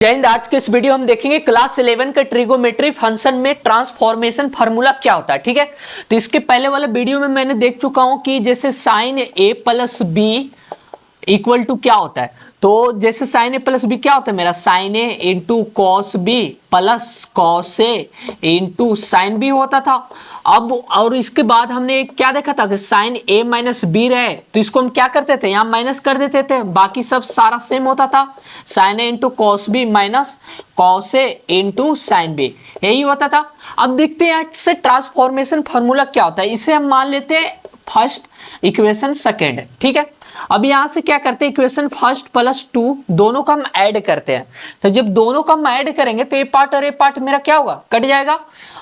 जय हिंद। आज के इस वीडियो हम देखेंगे क्लास 11 का ट्रिगोमेट्री फंक्शन में ट्रांसफॉर्मेशन फार्मूला क्या होता है। ठीक है, तो इसके पहले वाले वीडियो में मैंने देख चुका हूं कि जैसे sine A plus B equal to क्या होता है। तो जैसे साइन ए प्लस बी क्या होता है मेरा, sine A into cos B plus cos A into sine B होता था। अब और इसके बाद हमने क्या देखा था कि साइन ए माइनस बी रहे तो इसको हम क्या करते थे, यहाँ माइनस कर देते थे, बाकी सब सारा सेम होता था। Sine A into cos B minus cos A into sine B, यही होता था। अब देखते हैं इससे ट्रांसफॉर्मेशन फॉर्मूला क्या होता है। इसे हम मान लेते हैं फर्स्ट इक्वेशन सेकेंड। ठीक है, अब यहां से क्या करते हैं, इक्वेशन फर्स्ट प्लस टू दोनों का हम ऐड करते हैं। तो जब दोनों का हम ऐड करेंगे तो ए पार्ट और ए पार्ट मेरा क्या होगा, कट जाएगा,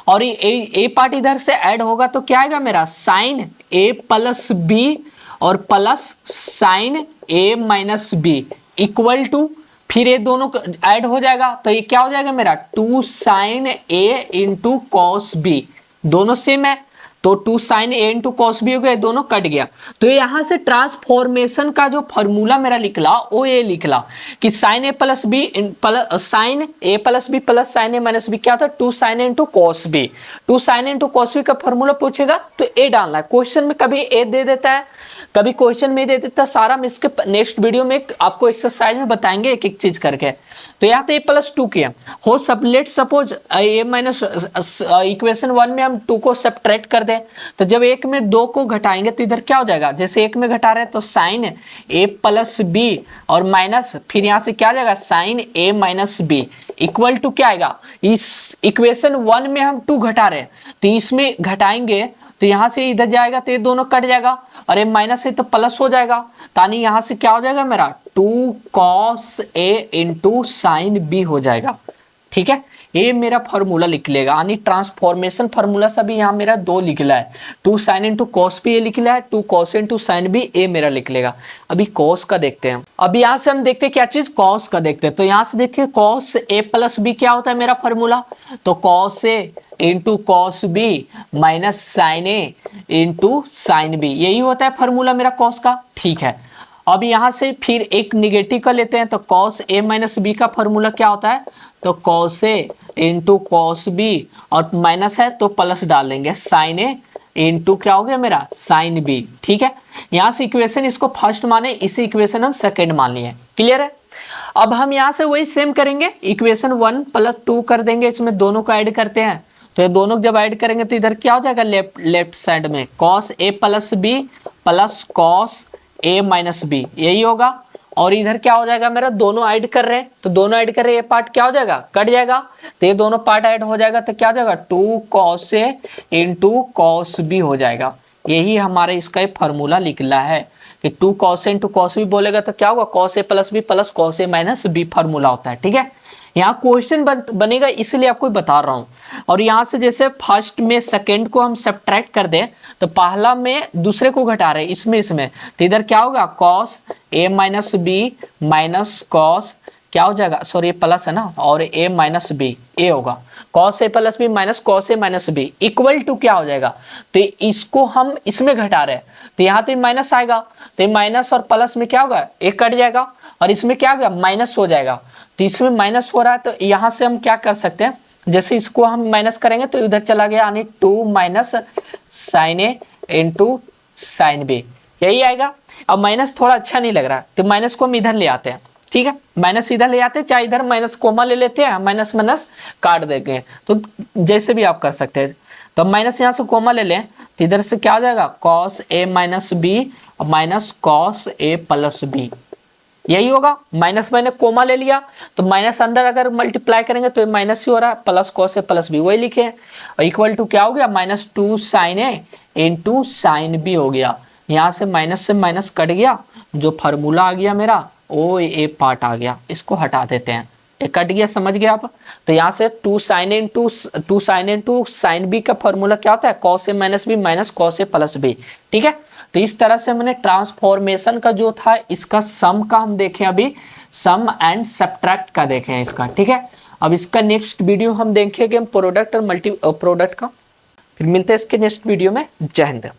और ए पार्ट इधर से ऐड होगा तो क्या आएगा मेरा, साइन ए प्लस बी और plus sine A minus B equal to, फिर ये दोनों ऐड हो जाएगा तो ये क्या हो जाएगा मेरा, two sine A into cos B, दोनों सेम है तो two sine A into cos B हो गया, दोनों कट गया। तो यहां से ट्रांसफॉर्मेशन का जो फॉर्मूला मेरा निकला वो ये निकला कि sine A plus B sine A plus B plus sine A minus B क्या था, two sine A into cos B. Two sine A into cos B का फॉर्मूला पूछेगा तो ए डालना है। क्वेश्चन में कभी ए दे देता है, कभी क्वेश्चन में दे देता है, सारा हम इसके नेक्स्ट वीडियो में आपको एक्सरसाइज में बताएंगे एक एक चीज करके। तो यहाँ पे ए प्लस टू किया हो सब, लेट सपोज ए माइनस इक्वेशन वन में हम टू को सब्ट्रैक्ट कर दें तो जब एक में दो को घटाएंगे तो इधर क्या हो जाएगा, जैसे एक में घटा रहे हैं तो साइन ए प्लस बी और माइनस फिर यहाँ से क्या आ जाएगा sine A minus B equal to क्या आएगा, इस इक्वेशन वन में हम टू घटा रहे हैं तो इसमें घटाएंगे तो यहां से इधर जाएगा तो ये दोनों कट जाएगा और ये माइनस है तो प्लस हो जाएगा, तानी यहां से क्या हो जाएगा मेरा, two cos A into sine B हो जाएगा। ठीक है, ये मेरा फॉर्मूला लिख लेगा, यानी ट्रांसफॉर्मेशन फॉर्मूला सभी यहाँ मेरा दो लिखला है, two sine into cos B A लिखला है, two cos into sine B A मेरा लिख लेगा। अभी कॉस का देखते हैं, अभी यहाँ से हम देखते हैं क्या चीज, कॉस का देखते हैं। तो यहाँ से देखिए कॉस ए प्लस बी क्या होता है मेरा फॉर्मूला, तो cos A into cos B minus sine A into sine B, यही होता है फॉर्मूला मेरा कॉस का। ठीक है, अब यहां से फिर एक निगेटिव का लेते हैं तो कॉस ए माइनस बी का फॉर्मूला क्या होता है, तो cos A into cos B और माइनस है तो प्लस डाल देंगे साइन ए इंटू क्या हो गया मेरा, साइन बी। ठीक है, यहां से इक्वेशन इसको फर्स्ट माने, इसी इक्वेशन हम सेकेंड मान लिए। क्लियर है, अब हम यहां से वही सेम करेंगे, इक्वेशन वन प्लस टू कर देंगे, इसमें दोनों को ऐड करते हैं तो ये दोनों जब ऐड करेंगे तो इधर क्या हो जाएगा, लेफ्ट साइड में cos A plus B plus cos A minus B, यही होगा। और इधर क्या हो जाएगा मेरा, दोनों ऐड कर रहे हैं तो दोनों ऐड कर रहे हैं, ये पार्ट क्या हो जाएगा, कट जाएगा तो ये दोनों पार्ट ऐड हो जाएगा तो क्या हो जाएगा, two cos A into cos B हो जाएगा। यही हमारे इसका फॉर्मूला निकला है कि two cos A into cos B बोलेगा तो क्या होगा, cos A plus B plus cos A minus B formula होता है। ठीक है, यहाँ क्वेश्चन बनेगा इसलिए आपको बता रहा हूं। और यहाँ से जैसे फर्स्ट में सेकंड को हम सब्ट्रैक्ट कर दें तो पहला में दूसरे को घटा रहे इसमें तो इधर क्या होगा, cos A minus B minus cos क्या हो जाएगा, सॉरी प्लस है ना, और ए माइनस बी ए होगा, cos A plus B minus cos A minus B equal to क्या हो जाएगा, तो इसको हम इसमें घटा रहे हैं तो यहाँ तो माइनस आएगा तो माइनस और प्लस में क्या होगा, एक कट जाएगा और इसमें क्या होगा, माइनस हो जाएगा। तो इसमें माइनस हो रहा है तो यहाँ से हम क्या कर सकते हैं, जैसे इसको हम माइनस करेंगे तो इधर चला गया, यानी two minus sine A into sine B, यही आएगा। अब माइनस थोड़ा अच्छा नहीं लग रहा तो माइनस को हम इधर ले आते हैं। ठीक है, माइनस इधर ले आते हैं, चाहे इधर माइनस कोमा ले लेते हैं, माइनस माइनस काट देंगे, तो जैसे भी आप कर सकते हैं। तो माइनस यहाँ से कोमा ले लें तो इधर से क्या हो जाएगा, cos A minus B minus cos A plus B, यही होगा। माइनस मैंने कोमा ले लिया तो माइनस अंदर अगर मल्टीप्लाई करेंगे तो माइनस ही हो रहा है, plus cos A plus B वही लिखे हैं, और इक्वल टू क्या हो गया, minus two sine A into sine B हो गया। यहाँ से माइनस कट गया, जो फार्मूला आ गया मेरा वो ए पार्ट आ गया, इसको हटा देते हैं, ये कट गया, समझ गए आप। तो यहाँ से two sine into sine B का फॉर्मूला क्या होता है, cos A minus B minus cos A plus B. ठीक है, तो इस तरह से हमने ट्रांसफॉर्मेशन का जो था इसका सम का हम देखें, अभी सम एंड सब्ट्रैक्ट का देखें इसका। ठीक है, अब इसका नेक्स्ट वीडियो हम देखेंगे प्रोडक्ट और मल्टी प्रोडक्ट का, फिर मिलते हैं इसके नेक्स्ट वीडियो में। जय हिंद।